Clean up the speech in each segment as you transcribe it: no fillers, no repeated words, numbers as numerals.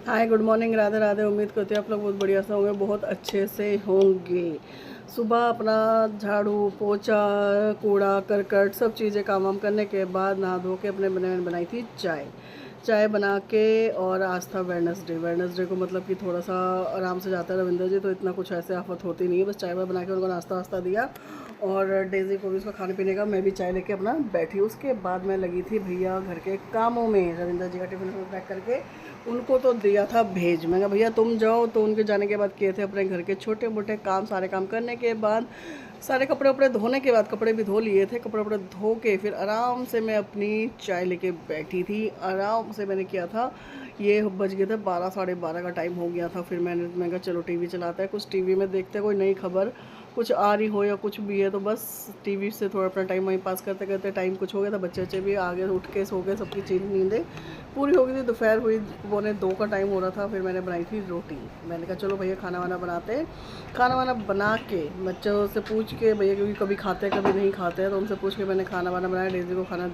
हाय, good morning, Radhe Radhe. उम्मीद करते हैं आप लोग बहुत बढ़िया से होंगे, बहुत अच्छे से होंगे। सुबह अपना झाड़ू पोछा कूड़ा करकट सब चीज़ें काम वाम करने के बाद नहा धो के अपने बनाई थी चाय। चाय बना के, और आज था वेडनेसडे को मतलब कि थोड़ा सा आराम से जाता है रविंदर जी, तो इतना कुछ ऐसे आफत होती नहीं है। बस चाय वाय बना के उनको नाश्ता वास्ता दिया और डेज़ी को भी उसका खाने पीने का, मैं भी चाय लेके अपना बैठी। उसके बाद मैं लगी थी भैया घर के कामों में, रविंदर जी का टिफिन पैक करके उनको तो दिया था भेज। मैं कहा भैया तुम जाओ, तो उनके जाने के बाद किए थे अपने घर के छोटे मोटे काम। सारे काम करने के बाद, सारे कपड़े वपड़े धोने के बाद, कपड़े भी धो लिए थे, कपड़े वपड़े धो के फिर आराम से मैं अपनी चाय लेके बैठी थी। आराम से मैंने किया था, ये बज गए थे 12 साढ़े 12 का टाइम हो गया था। फिर मैं कहा चलो टीवी चलाता है, कुछ टीवी में देखते हैं, कोई नई खबर कुछ आ रही हो या कुछ भी है, तो बस टीवी से थोड़ा अपना टाइम वहीं पास करते करते टाइम कुछ हो गया था। बच्चे बच्चे भी आगे उठ के सो गए, सबकी चीज़ नींदें पूरी हो गई थी। दोपहर हुई, 1:45 का टाइम हो रहा था। फिर मैंने बनाई थी रोटी। मैंने कहा चलो भैया खाना वाना बनाते हैं। खाना वाना बना के बच्चों से पूछ के, भैया क्योंकि कभी खाते हैं कभी नहीं खाते हैं, तो उनसे पूछ के मैंने खाना वाना बनाया। डेज़ी को खाना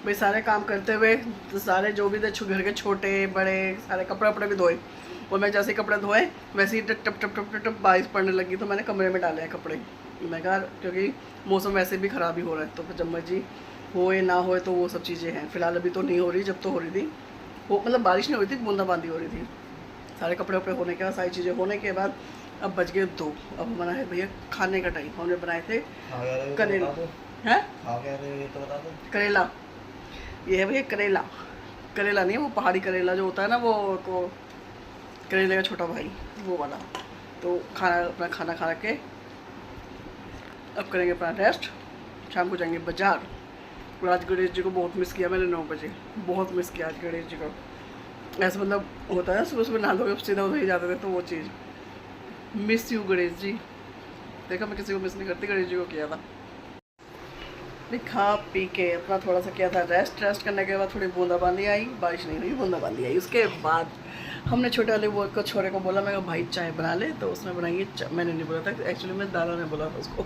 भाई सारे काम करते हुए, तो सारे जो भी थे घर के छोटे बड़े सारे कपड़े वपड़े भी धोए। और मैं जैसे ही कपड़े धोए वैसे ही टप टप टप टप टप बारिश पड़ने लगी, तो मैंने कमरे में डाले हैं कपड़े। मैं कहा क्योंकि मौसम वैसे भी ख़राब ही हो रहा है, तो फिर जब मर्जी होए ना होए तो वो सब चीज़ें हैं। फ़िलहाल अभी तो नहीं हो रही, जब तो हो रही थी वो मतलब बारिश नहीं हो रही थी, बूंदाबांदी हो रही थी। सारे कपड़े वपड़े होने के बाद, सारी चीज़ें होने के बाद अब बज गए 2। अब हमारा है भैया खाने का टाइम। हमने बनाए थे करेला। हैं करेला, ये है भैया करेला। करेला नहीं, वो पहाड़ी करेला जो होता है ना, वो को करेले का छोटा भाई, वो वाला। तो खाना अपना खाना खा के अब करेंगे अपना रेस्ट। शाम को जाएंगे बाजार। और आज गणेश जी को बहुत मिस किया मैंने, 9 बजे बहुत मिस किया आज गणेश जी को। ऐसा मतलब होता है सुबह सुबह नहा धो सीधा उधर ही जाते थे, तो वो चीज़ मिस यू गणेश जी। देखा, मैं किसी को मिस नहीं करती, गणेश जी को किया था। खा पी के अपना थोड़ा सा किया था रेस्ट करने के बाद थोड़ी बूंदाबांदी आई, बारिश नहीं हुई, बूंदाबांदी आई। उसके बाद हमने छोटे वाले वो को छोरे को बोला, मैं भाई चाय बना ले, तो उसने बनाई है। मैंने नहीं बोला था एक्चुअली, मैं दादा ने बोला था उसको।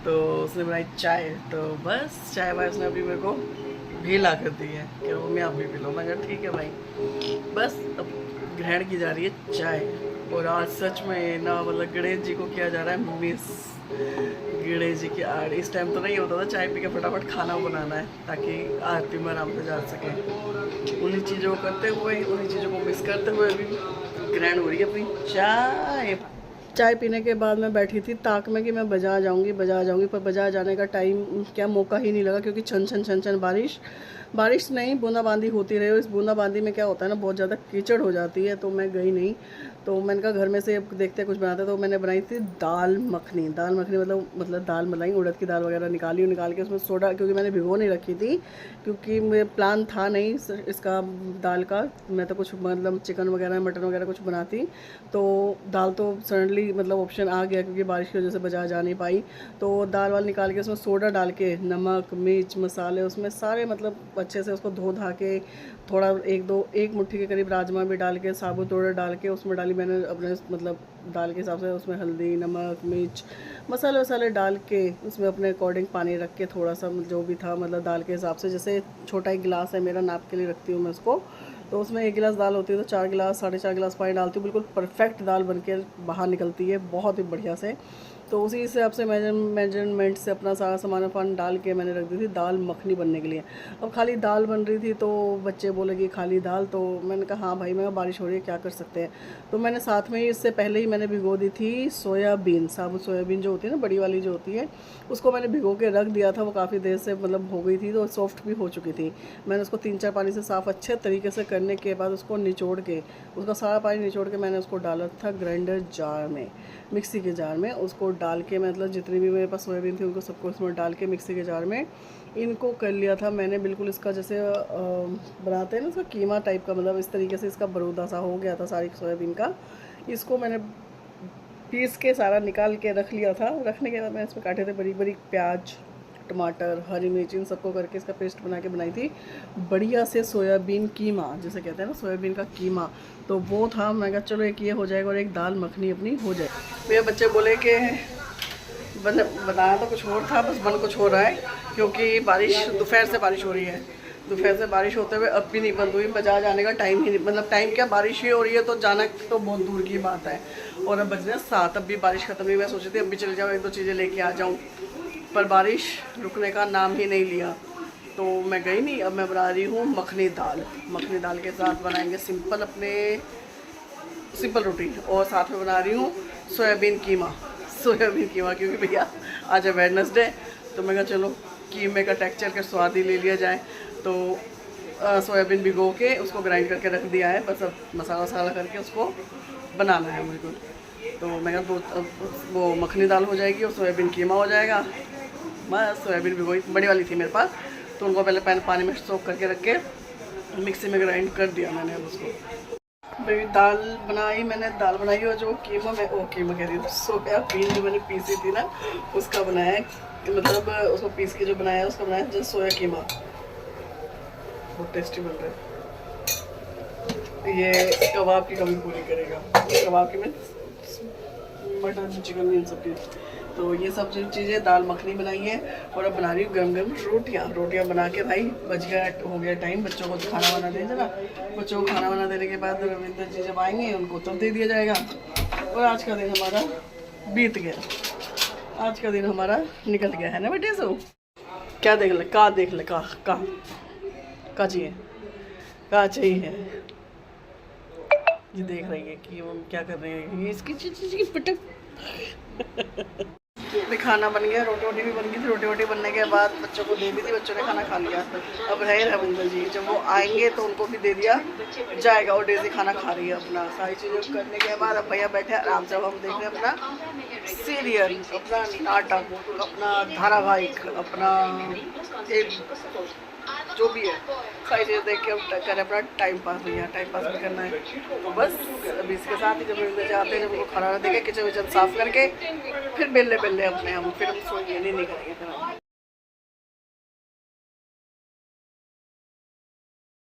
तो उसने बनाई चाय, तो बस चाय वाय उसने अभी मेरे को भी ला कर दी है कि मम्मी आप भी पी लो। मैं कहा ठीक है भाई। बस अब ग्रहण की जा रही है चाय। और आज सच में ना मतलब गणेश जी को किया जा रहा है मिस। गणेश जी की आड़ इस टाइम तो नहीं होता था, चाय पी के फटाफट खाना बनाना है ताकि आरती में आराम से जा सके। उन्हीं चीज़ों को करते हुए, उन्हीं चीज़ों को मिस करते हुए अभी ग्रैंड हो रही है अपनी चाय। चाय पीने के बाद मैं बैठी थी ताक में कि मैं बाजार जाऊंगी, पर बाजार जाने का टाइम क्या मौका ही नहीं लगा, क्योंकि छन छन छन छन बारिश नहीं बूंदाबांदी होती रही। इस बूंदाबांदी में क्या होता है ना, बहुत ज़्यादा कीचड़ हो जाती है, तो मैं गई नहीं। तो मैंने कहा घर में से देखते कुछ बनाते, तो मैंने बनाई थी दाल मखनी। मतलब दाल मलाई, उड़द की दाल वगैरह निकाल के उसमें सोडा, क्योंकि मैंने भिगो नहीं रखी थी, क्योंकि मेरे प्लान था नहीं इसका दाल का। मैं तो कुछ मतलब चिकन वगैरह मटन वगैरह कुछ बनाती, तो दाल तो सडनली मतलब ऑप्शन आ गया, क्योंकि बारिश की वजह से बाजार जा नहीं पाई। तो दाल वाल निकाल के उसमें सोडा डाल के, नमक मिर्च मसाले उसमें सारे मतलब अच्छे से उसको धो धा के, थोड़ा एक मुट्ठी के करीब राजमा भी डाल के, साबुत तोड़ा डाल के उसमें डाली मैंने अपने मतलब दाल के हिसाब से। उसमें हल्दी नमक मिर्च मसाले वसाले डाल के, उसमें अपने अकॉर्डिंग पानी रख के, थोड़ा सा जो भी था मतलब दाल के हिसाब से, जैसे छोटा एक गिलास है मेरा, नाप के लिए रखती हूँ मैं उसको। तो उसमें 1 गिलास दाल होती है, तो 4 गिलास 4.5 गिलास पानी डालती हूँ। बिल्कुल परफेक्ट दाल बन के बाहर निकलती है, बहुत ही बढ़िया से। तो उसी हिसाब से मेजरमेंट से अपना सारा सामान डाल के मैंने रख दी थी दाल मखनी बनने के लिए। अब खाली दाल बन रही थी, तो बच्चे बोले कि खाली दाल, तो मैंने कहा हाँ भाई, मैं बारिश हो रही है क्या कर सकते हैं। तो मैंने साथ में ही इससे पहले ही मैंने भिगो दी थी सोयाबीन, साबुत सोयाबीन जो होती है ना, बड़ी वाली जो होती है, उसको मैंने भिगो के रख दिया था। वो काफ़ी देर से मतलब हो गई थी, तो सॉफ्ट भी हो चुकी थी। मैंने उसको 3-4 पानी से साफ़ अच्छे तरीके से करने के बाद उसको निचोड़ के, उसका सारा पानी निचोड़ के मैंने उसको डाला था ग्राइंडर जार में, मिक्सी के जार में। उसको डाल के मतलब जितनी भी मेरे पास सोयाबीन थी उनको सबको इसमें डाल के मिक्सी के जार में इनको कर लिया था मैंने। बिल्कुल इसका जैसे बनाते हैं ना, इसका कीमा टाइप का, मतलब इस तरीके से इसका बरूदा सा हो गया था सारी सोयाबीन का। इसको मैंने पीस के सारा निकाल के रख लिया था। रखने के बाद मैंने इसमें काटे थे बड़ी बड़ी प्याज टमाटर हरी मिर्च, इन सबको करके इसका पेस्ट बना के बनाई थी बढ़िया से सोयाबीन कीमा, जिसे कहते हैं ना सोयाबीन का कीमा। तो वो था, मैं कहा चलो एक ये हो जाएगा और एक दाल मखनी अपनी हो जाए। मेरे बच्चे बोले कि बनाया तो कुछ और था, बस बन कुछ हो रहा है, क्योंकि बारिश दोपहर से बारिश हो रही है। दोपहर से बारिश होते हुए अब भी नहीं बंद हुई। बाजार जाने का टाइम ही नहीं, मतलब टाइम क्या, बारिश ही हो रही है तो जाना तो बहुत दूर की बात है। और अब बज रहे हैं 7, अब भी बारिश ख़त्म नहीं। मैं सोची थी अब भी चले जाऊँ, 1-2 चीज़ें लेके आ जाऊँ, पर बारिश रुकने का नाम ही नहीं लिया तो मैं गई नहीं। अब मैं बना रही हूँ मखनी दाल। मखनी दाल के साथ बनाएंगे सिंपल रोटी, और साथ में बना रही हूँ सोयाबीन कीमा। क्योंकि भैया आज है वेडनेसडे, तो मैं कहा चलो कीमे का टेक्सचर का स्वाद ही ले लिया जाए। तो सोयाबीन भिगो के उसको ग्राइंड करके रख दिया है, बस अब मसाला वसाला करके उसको बनाना है मुझे। तो मैं कहा वो मखनी दाल हो जाएगी और सोयाबीन कीमा हो जाएगा। बस सोयाबीन भिगोई बड़ी वाली थी मेरे पास, तो उनको पहले पानी में सोख करके रख के मिक्सी में ग्राइंड कर दिया मैंने। अब उसको भाई दाल बनाई और जो कीमा कह रही हूँ, सोयाबीन जो मैंने पीसी थी ना उसका बनाया है, मतलब उसको पीस के जो बनाया है उसका बनाया है जस्ट सोया कीमा। बहुत टेस्टी बन रहा है ये, कबाब की कमी पूरी करेगा। कबाब की में मटन चिकन इन सब की। तो ये सब जो चीज़ें, दाल मखनी बनाई है और अब बना रही हूँ गरम गरम रोटियाँ बना के। भाई हो गया टाइम, बच्चों को तो खाना वाना दे देना। बच्चों को खाना वाना देने के बाद रविंद्र जी जब आएंगे उनको तब दे दिया जाएगा। और आज का दिन हमारा बीत गया, आज का दिन हमारा निकल गया है ना बेटे। सो क्या देख ले का चाहिए ये देख रही है कि वो क्या कर रहे हैं, ये इसकी चीज़ की पटक। भी खाना बन गया, रोटी भी बन गई थी। रोटी बनने के बाद बच्चों को दे दी थी, बच्चों ने खाना खा लिया। अब रहे रविंद्र जी, जब वो आएंगे तो उनको भी दे दिया जाएगा। और डेजी खाना खा रही है अपना। सारी चीज़ें करने के बाद अब भैया बैठे आराम से। अब हम देख रहे हैं अपना सीरियल, अपना नाटक, अपना धारावाहिक, अपना एक जो भी है सारी चीज़ें देख के हम करें अपना टाइम पास। भैया टाइम पास भी करना है तो बस। अभी इसके साथ ही जब रविंद्र जी आते हैं, जब उनको खाना देके किचन विचन साफ करके फिर बेले अपने हम फिर हम सोएंगे, नहीं करेंगे फिर हम।